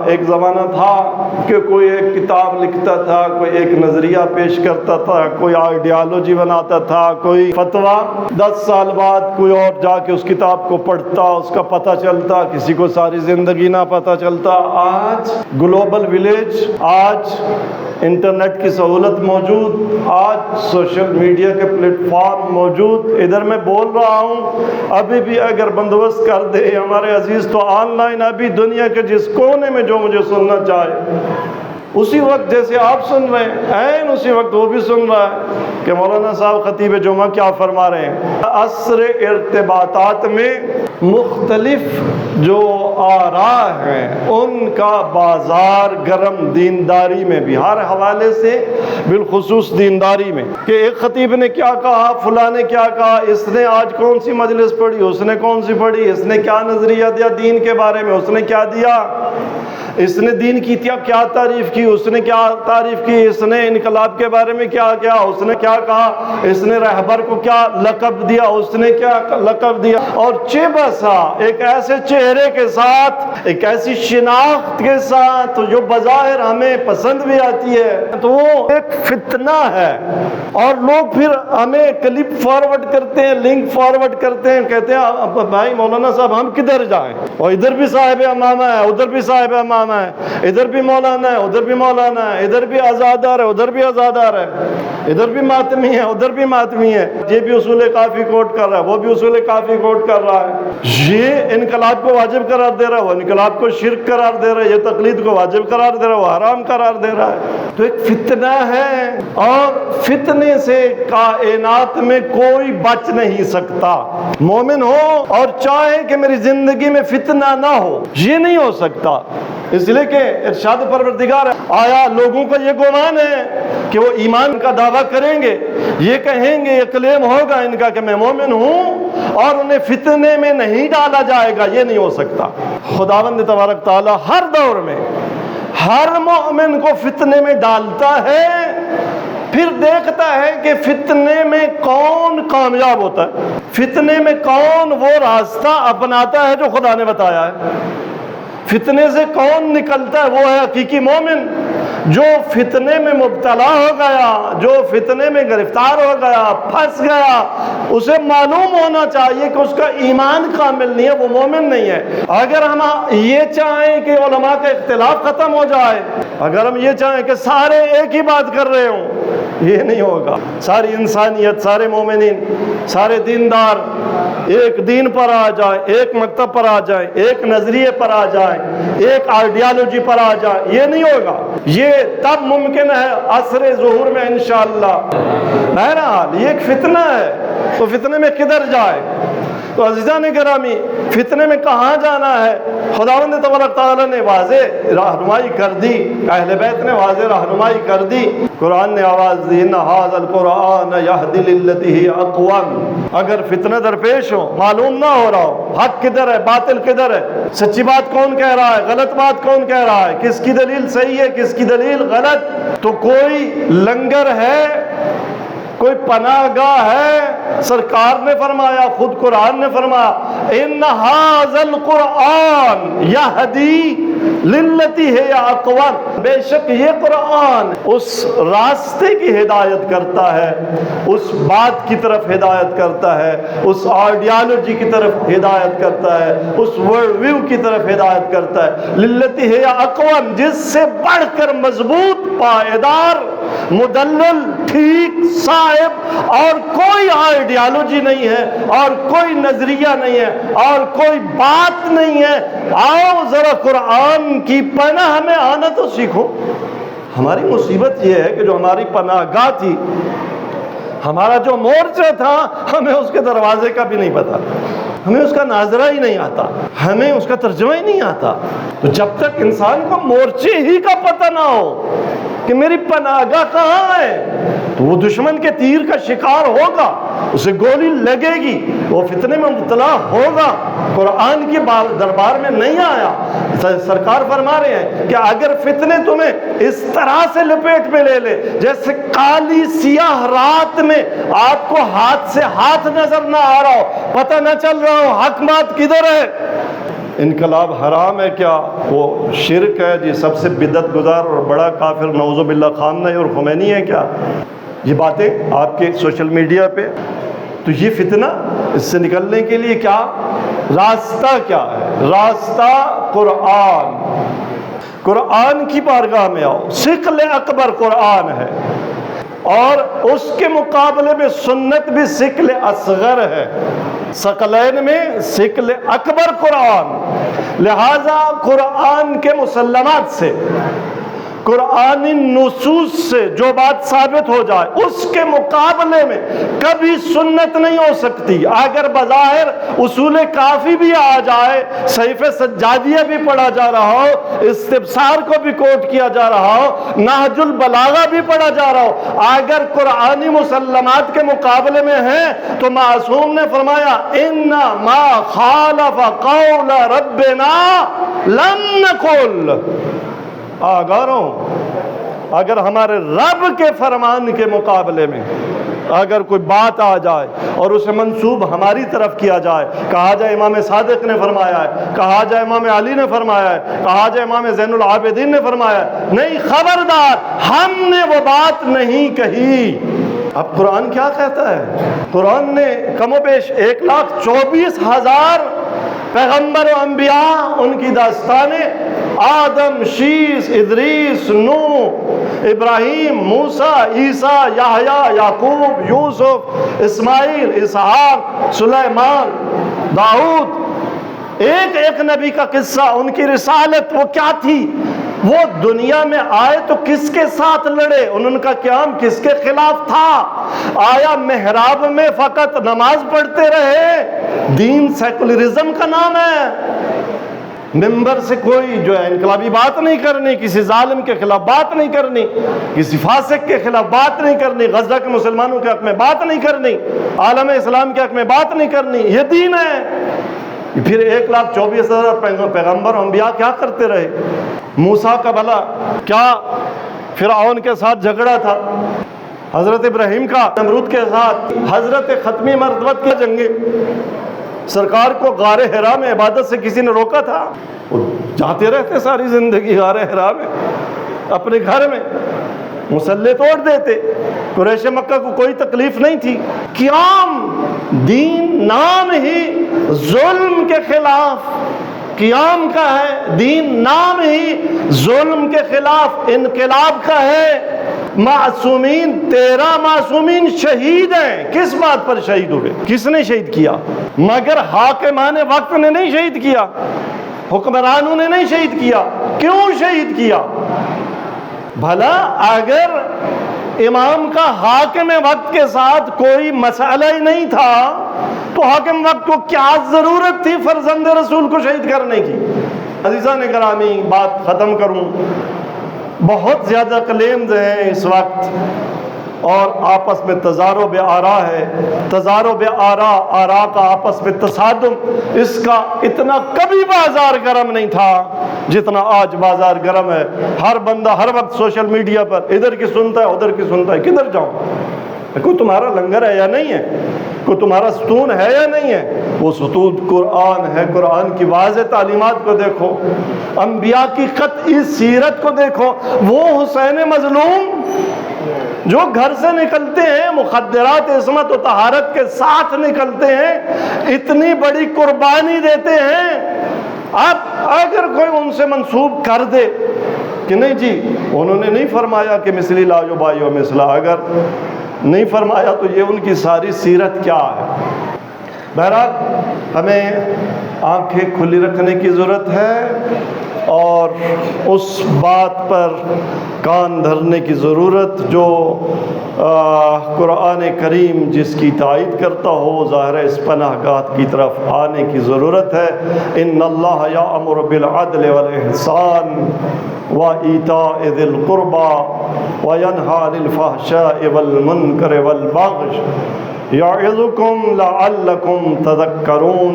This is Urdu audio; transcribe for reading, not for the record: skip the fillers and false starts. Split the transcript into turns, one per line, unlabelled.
ایک زمانہ تھا کہ کوئی ایک کتاب لکھتا تھا، کوئی ایک نظریہ پیش کرتا تھا، کوئی آئیڈیالوجی بناتا تھا، کوئی فتویٰ، 10 سال بعد کوئی اور جا کے اس کتاب کو پڑھتا، اس کا پتہ چلتا، کسی کو ساری زندگی نہ پتہ چلتا۔ آج گلوبل ولیج، آج انٹرنیٹ کی سہولت موجود، آج سوشل میڈیا کے پلیٹ فارم موجود، ادھر میں بول رہا ہوں، ابھی بھی اگر بندوبست کر دے ہمارے عزیز تو آن لائن ابھی دنیا کے جس کونے میں جو مجھے سننا چاہے، اسی وقت جیسے آپ سن رہے ہیں عین اسی وقت وہ بھی سن رہا ہے کہ مولانا صاحب خطیب جمعہ کیا فرما رہے ہیں۔ عصر ارتباطات میں مختلف جو آراء ہیں ان کا بازار گرم دینداری میں بھی، ہر حوالے سے بالخصوص دینداری میں، کہ ایک خطیب نے کیا کہا، فلاں نے کیا کہا، اس نے آج کون سی مجلس پڑھی، اس نے کون سی پڑھی، اس نے کیا نظریہ دیا دین کے بارے میں، اس نے کیا دیا، اس نے دین کی کیا تعریف کی، اس نے کیا تعریف کی، اس نے انقلاب کے بارے میں کیا کیا، اس نے کیا کہا، اس نے رہبر کو کیا لقب دیا، اس نے کیا لقب دیا، اور بسا ایک ایسے چہرے کے ساتھ، ایک ایسی شناخت کے ساتھ جو بظاہر ہمیں پسند بھی آتی ہے، تو وہ ایک فتنہ ہے۔ اور لوگ پھر ہمیں کلپ فارورڈ کرتے ہیں، لنک فارورڈ کرتے ہیں، کہتے ہیں بھائی مولانا صاحب ہم کدھر جائیں، اور ادھر بھی صاحب امامہ ہے، ادھر بھی صاحب امامہ ہے، ادھر بھی مولانا ہے، ادھر بھی مولانا ہے، ادھر بھی آزادار ہے، ادھر بھی آزادار ہے، ادھر بھی ماتمی ہے، ادھر بھی ماتمی ہے، یہ بھی اصول کافی کوٹ کر رہا ہے، وہ بھی اصول کافی کوٹ کر رہا ہے، یہ انقلاب کو واجب قرار دے رہا ہے، وہ انقلاب کو شرک قرار دے رہا ہے، یہ تقلید کو واجب قرار دے رہا ہے، وہ حرام قرار دے رہا ہے۔ تو ایک فتنہ ہے، اور فتنے سے کائنات میں کوئی بچ نہیں سکتا۔ مومن ہو اور چاہے کہ میری زندگی میں فتنہ نہ ہو، یہ نہیں ہو سکتا، اس لیے کہ ارشاد پروردگار ہے، آیا لوگوں کا یہ گمان ہے کہ وہ ایمان کا دعویٰ کریں گے، یہ کہیں گے، یہ کلیم ہوگا ان کا کہ میں مومن ہوں، اور انہیں فتنے میں نہیں ڈالا جائے گا، یہ نہیں ہو سکتا۔ خداوند تبارک تعالیٰ ہر دور میں ہر مومن کو فتنے میں ڈالتا ہے، پھر دیکھتا ہے کہ فتنے میں کون کامیاب ہوتا ہے، فتنے میں کون وہ راستہ اپناتا ہے جو خدا نے بتایا ہے، فتنے سے کون نکلتا ہے، وہ ہے حقیقی مومن۔ جو فتنے میں مبتلا ہو گیا، جو فتنے میں گرفتار ہو گیا، پھنس گیا، اسے معلوم ہونا چاہیے کہ اس کا ایمان کامل نہیں ہے، وہ مومن نہیں ہے۔ اگر ہم یہ چاہیں کہ علماء کا اختلاف ختم ہو جائے، اگر ہم یہ چاہیں کہ سارے ایک ہی بات کر رہے ہوں، یہ نہیں ہوگا۔ ساری انسانیت، سارے مومنین، سارے دیندار ایک دین پر آ جائیں، ایک مکتب پر آ جائیں، ایک نظریے پر آ جائیں، ایک آئیڈیالوجی پر آ جائیں، یہ نہیں ہوگا۔ یہ تب ممکن ہے عصر ظہور میں انشاءاللہ۔ بہرحال یہ ایک فتنہ ہے، تو فتنے میں کدھر جائے؟ تو عزیزان گرامی، فتنے میں کہاں جانا ہے؟ خداوند تبارک تعالیٰ نے واضح رہنمائی کر دی، اہل بیت نے واضح رہنمائی کر دی، قرآن نے آواز دی، ان ھذا القرآن یہدی للتی ہی اقوم۔ اگر فتنہ درپیش ہو، معلوم نہ ہو رہا ہو حق کدھر ہے، باطل کدھر ہے، سچی بات کون کہہ رہا ہے، غلط بات کون کہہ رہا ہے، کس کی دلیل صحیح ہے، کس کی دلیل غلط، تو کوئی لنگر ہے، کوئی پناہ گاہ ہے۔ سرکار نے فرمایا، خود قرآن نے فرمایا، ان ھذا القرآن یہدی للتی ہے اقوم، بے شک یہ قرآن اس راستے کی ہدایت کرتا ہے، اس بات کی طرف ہدایت کرتا ہے، اس آئیڈیالوجی کی طرف ہدایت کرتا ہے، اس ورلڈ ویو کی طرف ہدایت کرتا ہے، للتی ہے اقوم، جس سے بڑھ کر مضبوط، پائیدار، مدلل، ٹھیک، صائب اور کوئی آئیڈیالوجی نہیں ہے، اور کوئی نظریہ نہیں ہے، اور کوئی بات نہیں ہے۔ آؤ ذرا قرآن کی پناہ میں آنا تو سیکھو۔ ہماری مصیبت یہ ہے کہ جو ہماری پناہ گاہ تھی، ہمارا جو مورچہ تھا، ہمیں اس کے دروازے کا بھی نہیں پتا، ہمیں اس کا ناظرہ ہی نہیں آتا، ہمیں اس کا ترجمہ ہی نہیں آتا۔ تو جب تک انسان کو مورچے ہی کا پتہ نہ ہو کہ میری پناہ گاہ کہاں ہے، تو وہ دشمن کے تیر کا شکار ہوگا، اسے گولی لگے گی، وہ فتنے میں مبتلا ہوگا، قرآن کی دربار میں نہیں آیا۔ سرکار فرما رہے ہیں کہ اگر فتنے تمہیں اس طرح سے لپیٹ میں لے لے، جیسے کالی سیاہ رات میں آپ کو ہاتھ سے ہاتھ نظر نہ آ رہا ہو، پتہ نہ چل رہا ہو حق بات کدھر ہے، انقلاب حرام ہے کیا؟ وہ شرک ہے جی، سب سے بدعت گزار اور بڑا کافر نعوذ باللہ خامنہ اور خمینی ہے کیا؟ یہ باتیں آپ کے سوشل میڈیا پہ، تو یہ فتنہ، اس سے نکلنے کے لیے کیا راستہ کیا ہے؟ راستہ قرآن، قرآن کی بارگاہ میں آؤ۔ ثقل اکبر قرآن ہے، اور اس کے مقابلے میں سنت بھی ثقل اصغر ہے۔ ثقلین میں ثقل اکبر قرآن، لہذا قرآن کے مسلمات سے، قرآنی نصوص سے جو بات ثابت ہو جائے اس کے مقابلے میں کبھی سنت نہیں ہو سکتی۔ اگر بظاہر اصول کافی بھی آ جائے، صحیفہ سجادیہ بھی پڑھا جا رہا ہو، استبصار کو بھی کوٹ کیا جا رہا ہو، نہج البلاغہ بھی پڑھا جا رہا ہو، اگر قرآنی مسلمات کے مقابلے میں ہیں تو معصوم نے فرمایا اِنَّ مَا خَالَفَ قَوْلَ رَبِّنَا لَمْ نَقُلْ، آگاروں اگر ہمارے رب کے فرمان کے مقابلے میں اگر کوئی بات آ جائے اور اسے منسوب ہماری طرف کیا جائے، کہا جائے امام صادق نے فرمایا ہے، کہا جائے امام علی نے فرمایا ہے، کہا جائے امام زین العابدین نے فرمایا ہے، نہیں، خبردار، ہم نے وہ بات نہیں کہی۔ اب قرآن کیا کہتا ہے؟ قرآن نے کم و بیش 1,24,000 پیغمبر و انبیاء، ان کی داستانیں، آدم، شیس، ادریس، نوح، ابراہیم، موسیٰ، عیسیٰ، یحییٰ، یعقوب، یوسف، اسماعیل، اسحاق، سلیمان، داؤد، ایک ایک نبی کا قصہ، ان کی رسالت وہ کیا تھی، وہ دنیا میں آئے تو کس کے ساتھ لڑے، ان کا قیام کس کے خلاف تھا، آیا محراب میں فقط نماز پڑھتے رہے، دین سیکولرزم کا نام ہے، ممبر سے کوئی جو ہے انقلابی بات نہیں کرنی، کسی ظالم کے خلاف بات نہیں کرنی، کسی فاسق کے خلاف بات نہیں کرنی، غزہ کے مسلمانوں کے حق میں بات نہیں کرنی، عالم اسلام کے حق میں بات نہیں کرنی، یہ دین ہے۔ پھر 1,24,000 پیغمبر انبیاء کیا کرتے رہے؟ موسیٰ کا بھلا کیا فرعون کے ساتھ جھگڑا تھا؟ حضرت ابراہیم کا نمرود کے ساتھ، حضرت ختمی مرتبت کی جنگیں، سرکار کو غار حرا میں عبادت سے کسی نے روکا تھا؟ وہ جاتے رہتے ساری زندگی غار حرا میں، اپنے گھر میں مصلی توڑ دیتے، قریش مکہ کو کوئی تکلیف نہیں تھی۔ قیام، دین نام ہی ظلم کے خلاف قیام کا ہے، دین نام ہی ظلم کے خلاف انقلاب کا ہے۔ معصومین، 13 معصومین شہید ہیں، کس بات پر شہید ہوئے؟ کس نے شہید کیا؟ مگر حاکمان وقت نے نہیں شہید کیا، حکمرانوں نے نہیں شہید کیا۔ کیوں شہید کیا؟ بھلا اگر امام کا حاکم وقت کے ساتھ کوئی مسئلہ ہی نہیں تھا تو حاکم وقت کو کیا ضرورت تھی فرزند رسول کو شہید کرنے کی؟ عزیزان گرامی، بات ختم کروں، بہت زیادہ کلیمز ہیں اس وقت اور آپس میں تضارب آراء ہے، تضارب آراء کا آپس میں تصادم، اس کا اتنا کبھی بازار گرم نہیں تھا جتنا آج بازار گرم ہے۔ ہر بندہ ہر وقت سوشل میڈیا پر ادھر کی سنتا ہے ادھر کی سنتا ہے، کدھر جاؤں؟ کوئی تمہارا لنگر ہے یا نہیں ہے؟ کوئی تمہارا ستون ہے یا نہیں ہے؟ وہ ستون قرآن ہے۔ قرآن کی واضح تعلیمات کو دیکھو، انبیاء کی قطعی سیرت کو دیکھو۔ وہ حسین مظلوم جو گھر سے نکلتے ہیں مخدرات عصمت و طہارت کے ساتھ نکلتے ہیں، اتنی بڑی قربانی دیتے ہیں، اب اگر کوئی ان سے منسوب کر دے کہ نہیں جی انہوں نے نہیں فرمایا کہ مثلی لا یبایع مثلا، اگر نہیں فرمایا تو یہ ان کی ساری سیرت کیا ہے؟ بہرحال ہمیں آنکھیں کھلی رکھنے کی ضرورت ہے اور اس بات پر کان دھرنے کی ضرورت جو قرآن کریم جس کی تائید کرتا ہو، ظاہر اس پناہ گاہ کی طرف آنے کی ضرورت ہے۔ ان اللہ یأمر بالعدل والاحسان وایتاء ذی القربى وینہی عن الفحشاء والمنکر والبغی یعظکم لعلکم تذکرون۔